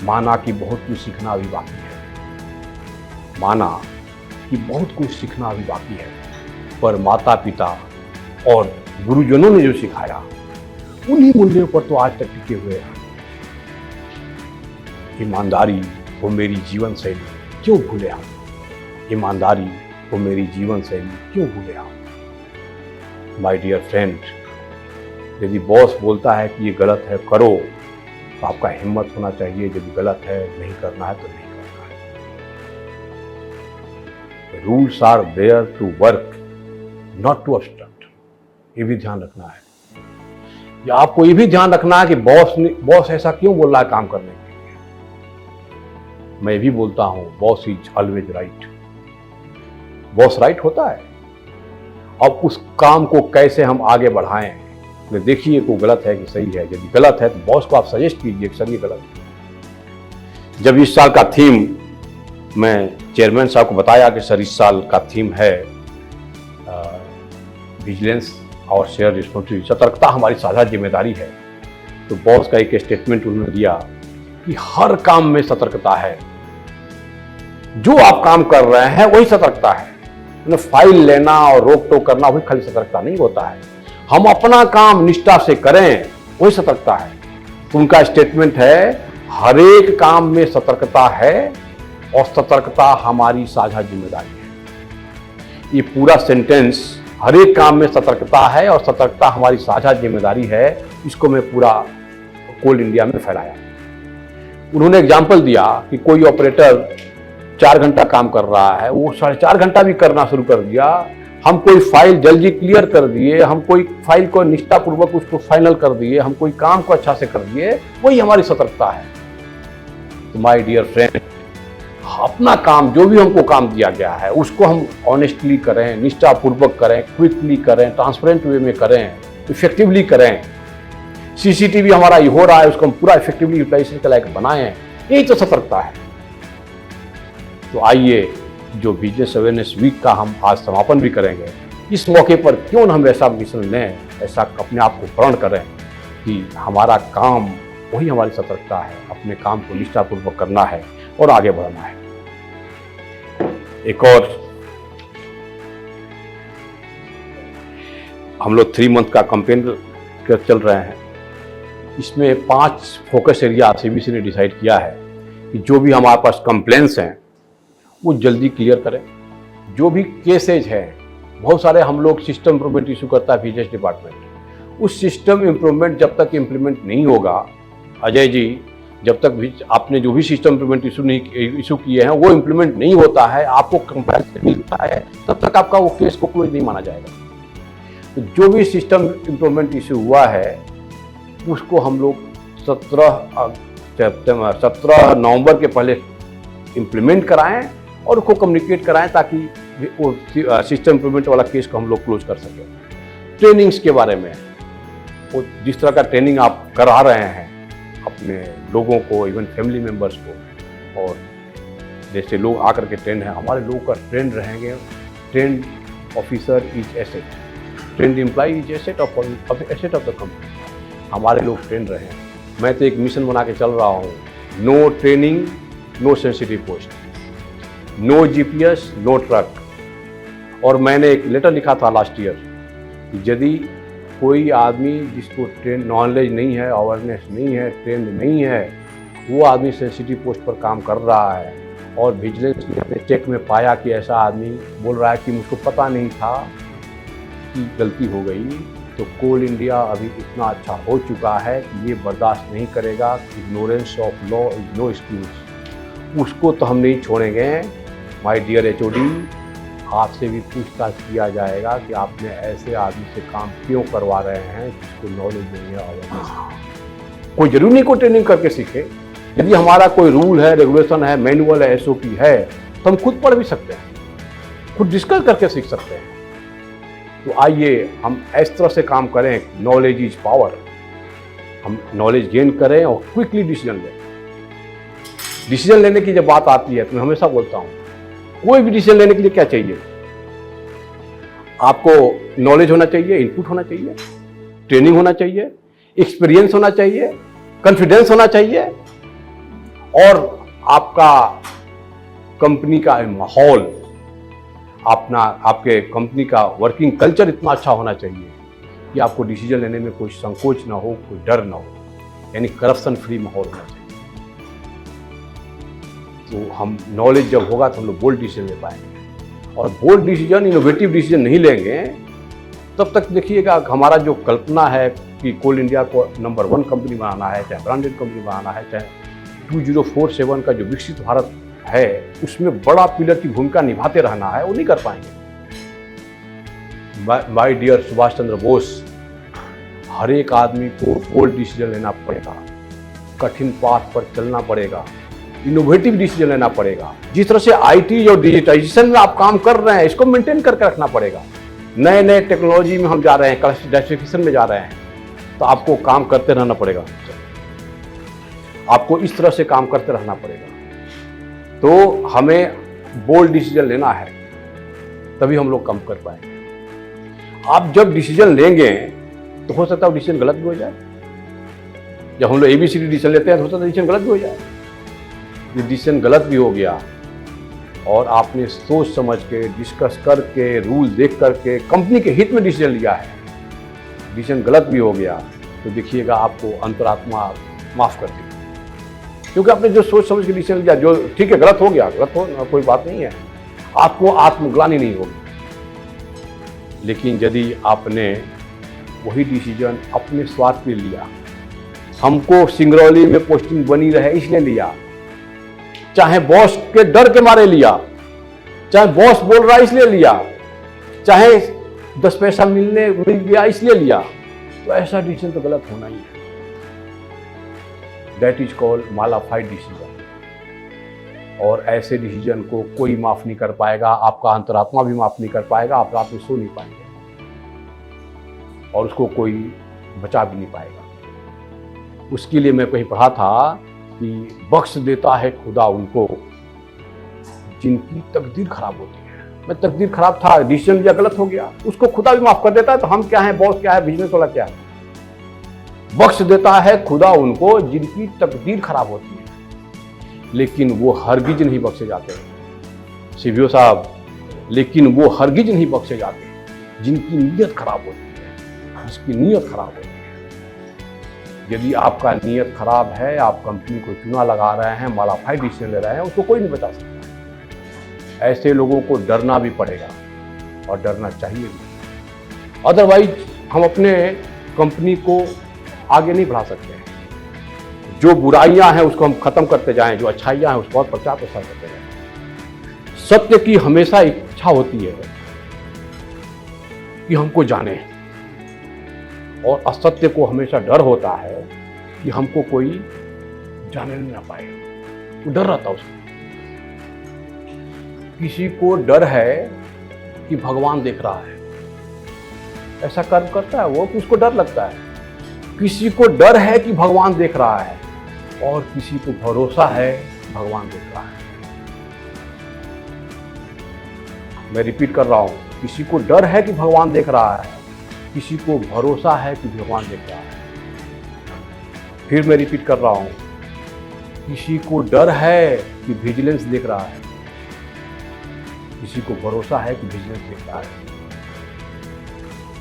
माना कि बहुत कुछ सीखना अभी बाकी है, माना कि बहुत कुछ सीखना अभी बाकी है, पर माता पिता और गुरुजनों ने जो सिखाया उन्हीं मूल्यों पर तो आज तक टिके हुए हैं। ईमानदारी वो मेरी जीवन शैली क्यों भूले हम? ईमानदारी वो मेरी जीवन शैली क्यों भूले हम? माय डियर फ्रेंड, यदि बॉस बोलता है कि ये गलत है करो, तो आपका हिम्मत होना चाहिए, यदि गलत है नहीं करना है तो नहीं करना है। Rules are there to work not to obstruct. ये भी ध्यान रखना है। या आपको ये भी ध्यान रखना है कि बॉस ऐसा क्यों बोल रहा है काम करने के लिए। मैं भी बोलता हूं boss is always right. Boss right होता है। अब उस काम को कैसे हम आगे बढ़ाएं, देखिए को गलत है कि सही है। यदि गलत है तो बॉस को आप सजेस्ट कीजिए कि सर ये गलत है। जब इस साल का थीम मैं चेयरमैन साहब को बताया कि सर इस साल का थीम है विजिलेंस और शेयर रिस्पॉन्सिबिलिटी, सतर्कता हमारी साझा जिम्मेदारी है, तो बॉस का एक स्टेटमेंट उन्होंने दिया कि हर काम में सतर्कता है। जो आप काम कर रहे हैं वही सतर्कता है। फाइल लेना और रोक टोक करना वही खाली सतर्कता नहीं होता है। हम अपना काम निष्ठा से करें वही सतर्कता है। उनका स्टेटमेंट है हर एक काम में सतर्कता है और सतर्कता हमारी साझा जिम्मेदारी है। ये पूरा सेंटेंस, हर एक काम में सतर्कता है और सतर्कता हमारी साझा जिम्मेदारी है, इसको मैं पूरा कोल इंडिया में फैलाया। उन्होंने एग्जाम्पल दिया कि कोई ऑपरेटर 4 घंटा काम कर रहा है, वो 4.5 घंटा भी करना शुरू कर दिया। हम कोई फाइल जल्दी क्लियर कर दिए, हम कोई फाइल को निष्ठापूर्वक उसको फाइनल कर दिए, हम कोई काम को अच्छा से कर दिए, वही हमारी सतर्कता है। तो माय डियर फ्रेंड, अपना काम, जो भी हमको काम दिया गया है उसको हम ऑनेस्टली करें, निष्ठापूर्वक करें, क्विकली करें, ट्रांसपेरेंट वे में करें, इफेक्टिवली करें। सीसीटीवी हमारा ये हो रहा है, उसको हम पूरा इफेक्टिवली यूटिलाइजेशन के लायक बनाएं, यही तो सतर्कता है। तो आइए, जो बिजनेस अवेयरनेस वीक का हम आज समापन भी करेंगे, इस मौके पर क्यों न हम ऐसा मिशन लें, ऐसा अपने आप को प्रण करें कि हमारा काम वही हमारी सतर्कता है, अपने काम को निष्ठापूर्वक करना है और आगे बढ़ना है। एक और हम लोग 3 मंथ का कैंपेन चल रहे हैं। इसमें 5 फोकस एरिया सीबीसी ने डिसाइड किया है कि जो भी हमारे पास कंप्लेंट्स हैं वो जल्दी क्लियर करें। जो भी केसेज है, बहुत सारे हम लोग सिस्टम इम्प्रूवमेंट इशू करता है विजिलेंस डिपार्टमेंट। उस सिस्टम इम्प्रूवमेंट जब तक इम्प्लीमेंट नहीं होगा, अजय जी, जब तक भी आपने जो भी सिस्टम इम्प्रूवमेंट इशू किए हैं वो इम्प्लीमेंट नहीं होता है, आपको कंप्लेंट मिलता है, तब तक आपका वो केस को क्लोज नहीं माना जाएगा। तो जो भी सिस्टम इम्प्रूवमेंट इशू हुआ है उसको हम लोग 17 नवंबर के पहले इम्प्लीमेंट कराएं और उसको कम्युनिकेट कराएं ताकि वो सिस्टम इम्प्रूवमेंट वाला केस को हम लोग क्लोज कर सकें। ट्रेनिंग्स के बारे में, वो जिस तरह का ट्रेनिंग आप करा रहे हैं अपने लोगों को, इवन फैमिली मेम्बर्स को, और जैसे लोग आकर के ट्रेंड है, हमारे लोग का ट्रेंड रहेंगे, trained officer is asset, trained employ is asset of asset of the company. हमारे लोग ट्रेंड रहे हैं। मैं तो एक मिशन बना के चल रहा हूँ, no training no sensitive post, no GPS no truck. और मैंने एक लेटर लिखा था लास्ट ईयर कि यदि कोई आदमी जिसको ट्रेन नॉलेज नहीं है, अवेयरनेस नहीं है, ट्रेंड नहीं है, वो आदमी सेंसिटिव पोस्ट पर काम कर रहा है और विजिलेंस ने अपने चेक में पाया कि ऐसा आदमी बोल रहा है कि मुझको पता नहीं था कि गलती हो गई, तो कोल इंडिया अभी इतना अच्छा हो चुका है कि ये बर्दाश्त नहीं करेगा। Ignorance of law is no excuse. उसको तो हम नहीं छोड़ेंगे। माय डियर एचओडी, आपसे भी पूछताछ किया जाएगा कि आपने ऐसे आदमी से काम क्यों करवा रहे हैं जिसको नॉलेज नहीं है, अवेयरनेस। कोई जरूरी नहीं को ट्रेनिंग करके सीखे। यदि हमारा कोई रूल है, रेगुलेशन है, मैनुअल है, एसओपी है, तो हम खुद पढ़ भी सकते हैं, खुद डिस्कस करके सीख सकते हैं। तो आइए हम इस तरह से काम करें, नॉलेज इज पावर। हम नॉलेज गेन करें और क्विकली डिसीजन लें। डिसीजन लेने की जब बात आती है तो मैं हमेशा बोलता हूँ, कोई भी डिसीजन लेने के लिए क्या चाहिए? आपको नॉलेज होना चाहिए, इनपुट होना चाहिए, ट्रेनिंग होना चाहिए, एक्सपीरियंस होना चाहिए, कॉन्फिडेंस होना चाहिए, और आपका कंपनी का माहौल, आपके कंपनी का वर्किंग कल्चर इतना अच्छा होना चाहिए कि आपको डिसीजन लेने में कोई संकोच ना हो, कोई डर ना हो, यानी करप्शन फ्री माहौल होना चाहिए। तो हम नॉलेज जब होगा तो हम लोग बोल्ड डिसीजन ले पाएंगे, और बोल्ड डिसीजन, इनोवेटिव डिसीजन नहीं लेंगे तब तक देखिएगा हमारा जो कल्पना है कि कोल इंडिया को नंबर 1 कंपनी बनाना है, चाहे ब्रांडेड कंपनी बनाना है, चाहे 2047 का जो विकसित भारत है उसमें बड़ा पिलर की भूमिका निभाते रहना है, वो नहीं कर पाएंगे। माय डियर सुभाष चंद्र बोस, हर एक आदमी को बोल्ड डिसीजन लेना पड़ेगा, कठिन पाथ पर चलना पड़ेगा, इनोवेटिव डिसीजन लेना पड़ेगा। जिस तरह से आईटी और डिजिटाइजेशन में आप काम कर रहे हैं, इसको मेंटेन करके रखना पड़ेगा। नए नए टेक्नोलॉजी में हम जा रहे हैं, क्लासिफिकेशन में जा रहे हैं, तो आपको काम करते रहना पड़ेगा। आपको इस तरह से काम करते रहना पड़ेगा। तो हमें बोल्ड डिसीजन लेना है, तभी हम लोग काम कर पाएंगे। आप जब डिसीजन लेंगे तो हो सकता है डिसीजन गलत भी हो जाए। जब हम लोग ABCD डिसीजन लेते हैं तो हो सकता है डिसीजन गलत भी हो जाए। ये डिसीजन गलत भी हो गया और आपने सोच समझ के, डिस्कस करके, रूल देख करके, कंपनी के हित में डिसीजन लिया है, डिसीजन गलत भी हो गया, तो देखिएगा आपको अंतरात्मा माफ कर देगी। क्योंकि आपने जो सोच समझ के डिसीजन लिया, जो ठीक है गलत हो गया, गलत हो, कोई बात नहीं है, आपको आत्मग्लानि नहीं होगी। लेकिन यदि आपने वही डिसीजन अपने स्वार्थ के लिए लिया, हमको सिंगरौली में पोस्टिंग बनी रहे इसलिए लिया, चाहे बॉस के डर के मारे लिया, चाहे बॉस बोल रहा है इसलिए लिया, चाहे 10 पैसा मिल गया इसलिए लिया, तो ऐसा डिसीजन तो गलत होना ही है। That is called mala fide decision. और ऐसे डिसीजन को कोई माफ नहीं कर पाएगा, आपका अंतरात्मा भी माफ नहीं कर पाएगा, आप रात में सो नहीं पाएंगे और उसको कोई बचा भी नहीं पाएगा। उसके लिए मैं कहीं पढ़ा था कि बख्श देता है खुदा उनको जिनकी तकदीर खराब होती है। मैं तकदीर खराब था, डिसीजन लिया गलत हो गया, उसको खुदा भी माफ कर देता है। तो हम क्या है, बॉस क्या है, बिजनेस वाला क्या है? बख्श देता है खुदा उनको जिनकी तकदीर खराब होती है, लेकिन वो हरगिज नहीं बख्शे जाते सीबीओ साहब, लेकिन वो हरगिज नहीं बख्शे जाते जिनकी नीयत खराब होती है, जिसकी नीयत खराब होती है। यदि आपका नीयत खराब है, आप कंपनी को चूना लगा रहे हैं, मॉडिफाइड डिसीजन ले रहे हैं, उसको कोई नहीं बचा सकता। ऐसे लोगों को डरना भी पड़ेगा और डरना चाहिए भी, अदरवाइज हम अपने कंपनी को आगे नहीं बढ़ा सकते हैं। जो बुराइयां हैं उसको हम खत्म करते जाएं, जो अच्छाइयां हैं उसको और प्रचार प्रसार करते जाएं। सत्य की हमेशा इच्छा होती है कि हमको जाने, और असत्य को हमेशा डर होता है कि हमको कोई जाने नहीं ना पाए। वो डर रहता उसको। किसी को डर है कि भगवान देख रहा है, ऐसा कर्म करता है वो कि उसको डर लगता है। किसी को डर है कि भगवान देख रहा है, और किसी को भरोसा है भगवान देख रहा है। मैं रिपीट कर रहा हूं, किसी को डर है कि भगवान देख रहा है, किसी को भरोसा है कि भगवान देख रहा है। फिर मैं रिपीट कर रहा हूं, किसी को डर है कि विजिलेंस देख रहा है, किसी को भरोसा है कि विजिलेंस देख रहा है।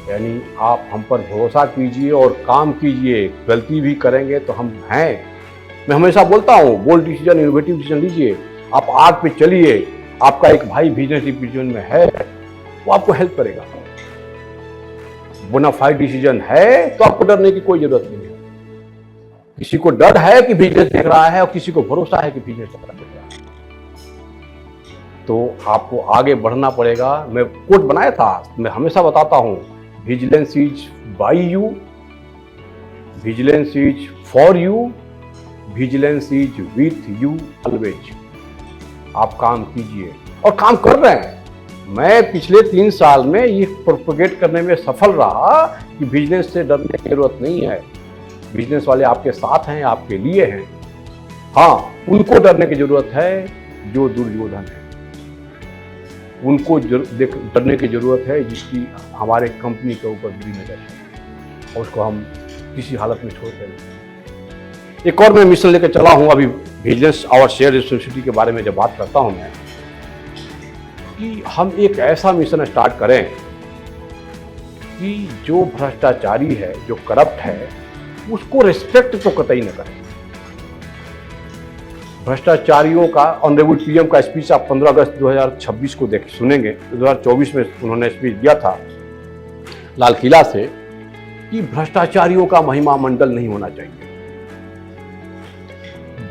यानी आप हम पर भरोसा कीजिए और काम कीजिए। गलती भी करेंगे तो हम हैं। मैं हमेशा बोलता हूँ, बोल्ड डिसीजन, इनोवेटिव डिसीजन लीजिए। आप आग पे चलिए। आपका एक भाई बिजनेस डिसीजन में है, वो आपको हेल्प करेगा। बोनाफाइड डिसीजन है तो आपको डरने की कोई जरूरत नहीं है। किसी को डर है कि बिजनेस देख रहा है और किसी को भरोसा है कि बिजनेस देख रहा है, तो आपको आगे बढ़ना पड़ेगा। मैं कोट बनाया था, मैं हमेशा बताता हूं, vigilance is by you, vigilance is for you, vigilance is with you always. आप काम कीजिए और काम कर रहे हैं। मैं पिछले 3 साल में ये प्रोपेगेट करने में सफल रहा कि बिजनेस से डरने की जरूरत नहीं है। बिजनेस वाले आपके साथ हैं, आपके लिए हैं। हाँ, उनको डरने की जरूरत है जो दुर्योधन है। उनको डरने की जरूरत है जिसकी हमारे कंपनी के ऊपर बुरी नजर है और उसको हम किसी हालत में छोड़ दें। एक और मैं मिशन लेकर चला हूं अभी, बिजनेस और शेयर रिस्पॉन्सिबिलिटी के बारे में जब बात करता हूं मैं, कि हम एक ऐसा मिशन स्टार्ट करें कि जो भ्रष्टाचारी है, जो करप्ट है, उसको रिस्पेक्ट तो कतई न करें। भ्रष्टाचारियों का ऑनरेबल पीएम का स्पीच आप 15 अगस्त 2026 को सुनेंगे। 2024 में उन्होंने स्पीच दिया था लाल किला से कि भ्रष्टाचारियों का महिमा मंडल नहीं होना चाहिए।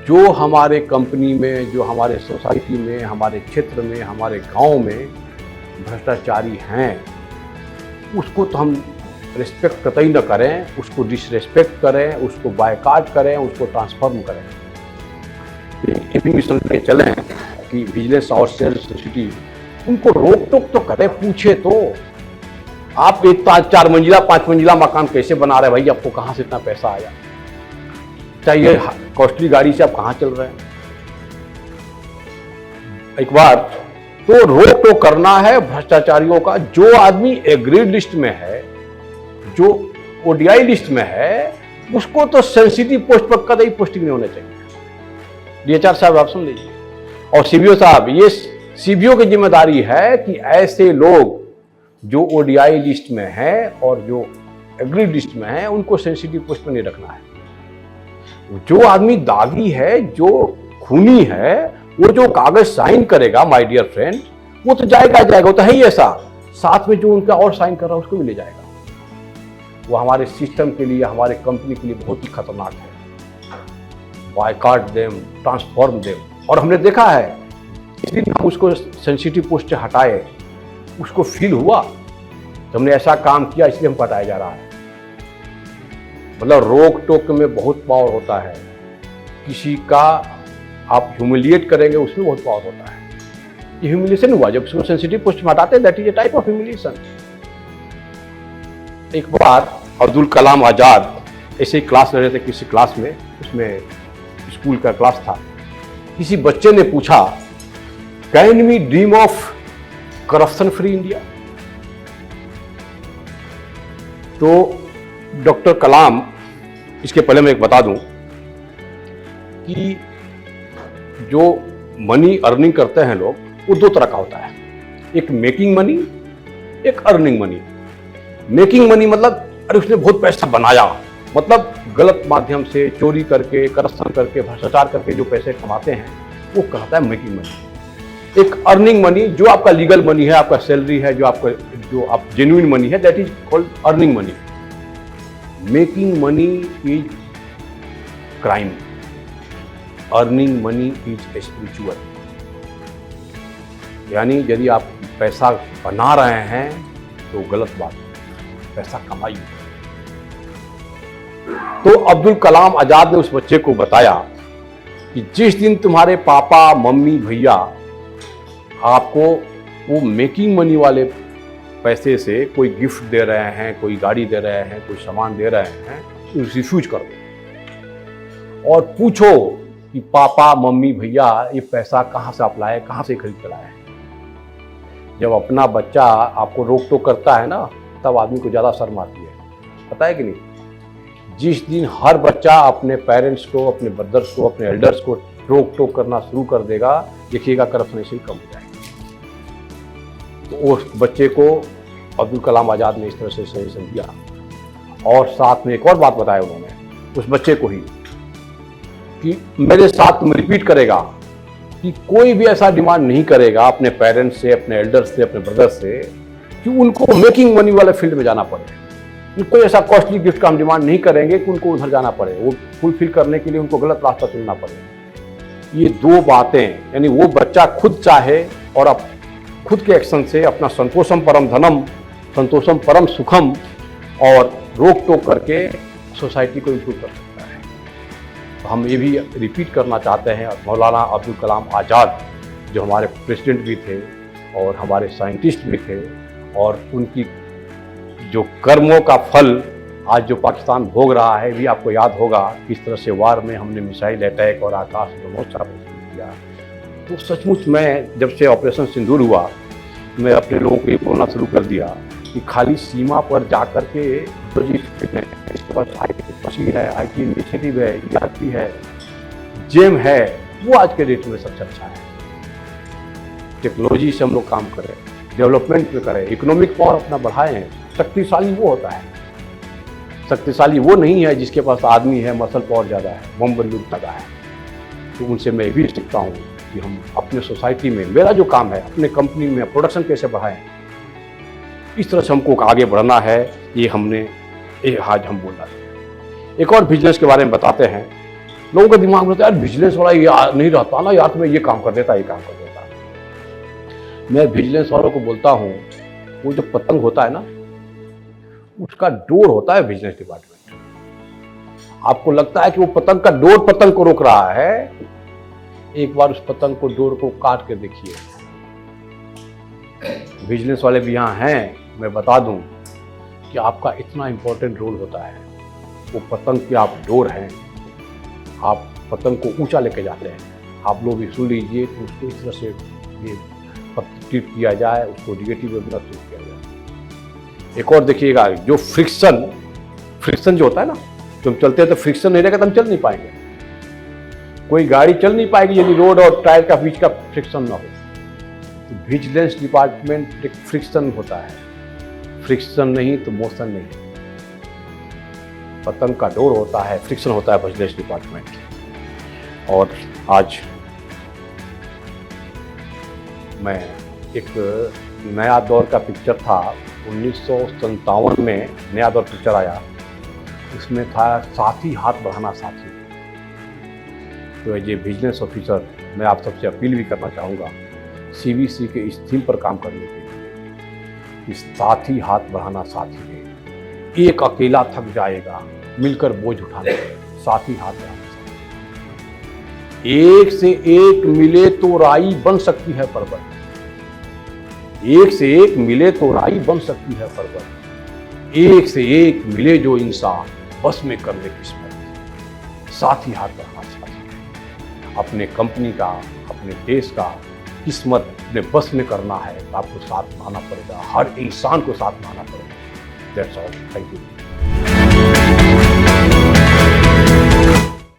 जो हमारे कंपनी में, जो हमारे सोसाइटी में, हमारे क्षेत्र में, हमारे गांव में भ्रष्टाचारी हैं, उसको तो हम रिस्पेक्ट कतई न करें, उसको डिसरेस्पेक्ट करें, उसको बायकॉट करें, उसको ट्रांसफॉर्म करें। मिशन पे चले हैं कि बिजनेस और शेयर सोसाइटी उनको रोक टोक तो करें, पूछे तो। आप एक 4 मंजिला 5 मंजिला मकान कैसे बना रहे हैं भाई? आपको कहां से इतना पैसा आया? चाहिए कॉस्टली गाड़ी से आप कहां चल रहे हैं? एक बार तो रोक टोक करना है भ्रष्टाचारियों का। जो आदमी एग्रीड लिस्ट में है, जो ओडीआई लिस्ट में है, उसको तो सेंसिटिव पोस्ट पर कतई पोस्टिंग नहीं होना चाहिए। डीएचआर साहब आप सुन लीजिए, और सीबीओ साहब, ये सीबीओ की जिम्मेदारी है कि ऐसे लोग जो ओडीआई लिस्ट में हैं और जो एग्रीड लिस्ट में हैं, उनको सेंसिटिव पोस्ट पर नहीं रखना है। जो आदमी दागी है, जो खूनी है, वो जो कागज साइन करेगा माय डियर फ्रेंड, वो तो जाएगा जाएगा, वो तो है ही ऐसा। साथ में जो उनका और साइन कर रहा है उसको भी ले जाएगा। वो हमारे सिस्टम के लिए, हमारे कंपनी के लिए बहुत ही खतरनाक है। Boycott them, transform them. और हमने देखा है, जिस दिन हम उसको सेंसिटिव पोस्ट से हटाए, उसको फील हुआ तो हमने ऐसा काम किया, इसलिए हमको हटाया जा रहा है। मतलब रोक टोक में बहुत पावर होता है। किसी का आप ह्यूमिलिएट करेंगे, उसमें बहुत पावर होता है। ये ह्यूमिलिएशन हुआ जब उसको सेंसिटिव पोस्ट में हटाते हैं, that is a type of humiliation. एक बार अब्दुल कलाम आजाद ऐसे ही क्लास ले रहे थे किसी क्लास में, उसमें स्कूल का क्लास था। किसी बच्चे ने पूछा, can we dream of corruption free India? तो डॉक्टर कलाम, इसके पहले मैं एक बता दूं कि जो मनी अर्निंग करते हैं लोग, वो 2 तरह का होता है। एक मेकिंग मनी, एक अर्निंग मनी। मेकिंग मनी मतलब अरे उसने बहुत पैसा बनाया, मतलब गलत माध्यम से चोरी करके, करप्शन करके, भ्रष्टाचार करके जो पैसे कमाते हैं वो कहलाता है मेकिंग मनी। एक अर्निंग मनी जो आपका लीगल मनी है, आपका सैलरी है, जो आप जेन्युइन मनी है, that is called earning money. Making money is crime, earning money is spiritual. यानी यदि आप पैसा बना रहे हैं तो गलत बात है, पैसा कमाइए। तो अब्दुल कलाम आजाद ने उस बच्चे को बताया कि जिस दिन तुम्हारे पापा, मम्मी, भैया आपको वो मेकिंग मनी वाले पैसे से कोई गिफ्ट दे रहे हैं, कोई गाड़ी दे रहे हैं, कोई सामान दे रहे हैं, तो रिफ्यूज कर दो और पूछो कि पापा, मम्मी, भैया ये पैसा कहाँ से आप लाए, कहाँ से खरीद कर लाए। जब अपना बच्चा आपको रोक टोक करता है ना, तब आदमी को ज़्यादा शर्म आती है, पता है कि नहीं। जिस दिन हर बच्चा अपने पेरेंट्स को, अपने ब्रदर्स को, अपने एल्डर्स को रोक टोक करना शुरू कर देगा, देखिएगा करप्शन ऐसे ही कम हो जाएगा। तो उस बच्चे को अब्दुल कलाम आज़ाद ने इस तरह से सजेशन दिया और साथ में एक और बात बताया उन्होंने उस बच्चे को ही कि मेरे साथ तुम रिपीट करेगा कि कोई भी ऐसा डिमांड नहीं करेगा अपने पेरेंट्स से, अपने एल्डर्स से, अपने ब्रदर्स से कि उनको मेकिंग मनी वाले फील्ड में जाना पड़े। कोई ऐसा कॉस्टली गिफ्ट का हम डिमांड नहीं करेंगे कि उनको उधर जाना पड़े, वो फुलफिल करने के लिए उनको गलत रास्ता चुनना पड़े। ये दो बातें, यानी वो बच्चा खुद चाहे और अब खुद के एक्शन से अपना संतोषम परम धनम, संतोषम परम सुखम और रोक टोक करके सोसाइटी को इम्प्रूव कर सकता है। तो हम ये भी रिपीट करना चाहते हैं, मौलाना अब्दुल कलाम आज़ाद जो हमारे प्रेसिडेंट भी थे और हमारे साइंटिस्ट भी थे, और उनकी जो कर्मों का फल आज जो पाकिस्तान भोग रहा है, भी आपको याद होगा किस तरह से वार में हमने मिसाइल अटैक और आकाश में बहुत सारा किया। तो सचमुच मैं जब से ऑपरेशन सिंदूर हुआ, मैं अपने लोगों को ये बोलना शुरू कर दिया कि खाली सीमा पर जा कर के इसके पास IT है, IT इनिशिएटिव है, ERP है, जेम है, वो आज के डेट में सबसे अच्छा है। टेक्नोलॉजी से हम लोग काम करें, डेवलपमेंट पे करें, इकोनॉमिक पावर अपना बढ़ाएं। शक्तिशाली वो होता है, शक्तिशाली वो नहीं है जिसके पास आदमी है, मसल पावर ज़्यादा है, बम बंदूक ज़्यादा है। तो उनसे मैं भी सीखता हूँ कि हम अपने सोसाइटी में, मेरा जो काम है, अपने कंपनी में प्रोडक्शन कैसे बढ़ाएं, इस तरह से हमको आगे बढ़ना है। ये हमने आज हम बोल रहे हैं। एक और बिजनेस के बारे में बताते हैं। लोगों के दिमाग में होता है यार बिजनेस वाला ये नहीं रहता ना यार, तो मैं ये काम कर देता, ये काम कर देता। मैं बिजनेस वालों को बोलता हूँ, वो जो पतंग होता है ना, उसका डोर होता है बिजनेस डिपार्टमेंट। आपको लगता है कि वो पतंग का डोर पतंग को रोक रहा है, एक बार उस पतंग को, डोर को काट के देखिए। बिजनेस वाले भी यहाँ हैं, मैं बता दूं कि आपका इतना इंपॉर्टेंट रोल होता है। वो पतंग की आप डोर हैं, आप पतंग को ऊंचा लेके जाते हैं। आप लोग भी सुन लीजिए कि उसको इस तरह से ये ट्रीट किया जाए, उसको निगेटिव में ट्रीट किया जाए। एक और देखिएगा, जो फ्रिक्शन जो होता है ना, जब हम चलते हैं तो फ्रिक्शन नहीं रहेगा तो हम चल नहीं पाएंगे। कोई गाड़ी चल नहीं पाएगी यदि रोड और टायर का बीच का फ्रिक्शन ना हो। तो विजिलेंस डिपार्टमेंट एक फ्रिक्शन होता है, फ्रिक्शन नहीं तो मोशन नहीं। पतंग का डोर होता है, फ्रिक्शन होता है विजिलेंस डिपार्टमेंट। और आज मैं एक नया दौर का पिक्चर था, 1957 में नया दौर पिक्चर आया, उसमें था साथी हाथ बढ़ाना साथी। तो एज ए बिजनेस ऑफिसर मैं आप सबसे अपील भी करना चाहूँगा CBC के इस थीम पर काम करने के लिए कि साथी हाथ बढ़ाना साथी है। एक अकेला थक जाएगा, मिलकर बोझ उठाना, साथी हाथ बढ़ाना साथी। एक से एक मिले तो राई बन सकती है पर्वत, एक से एक मिले तो राई बन सकती है पर्वत, एक से एक मिले जो इंसान बस में कर ले किस्मत। साथी हाथ बढ़ाना साथी है। अपने कंपनी का, अपने देश का किस्मत अपने बस में करना है तो आपको साथ निभाना पड़ेगा, हर इंसान को साथ निभाना पड़ेगा। That's all, thank you.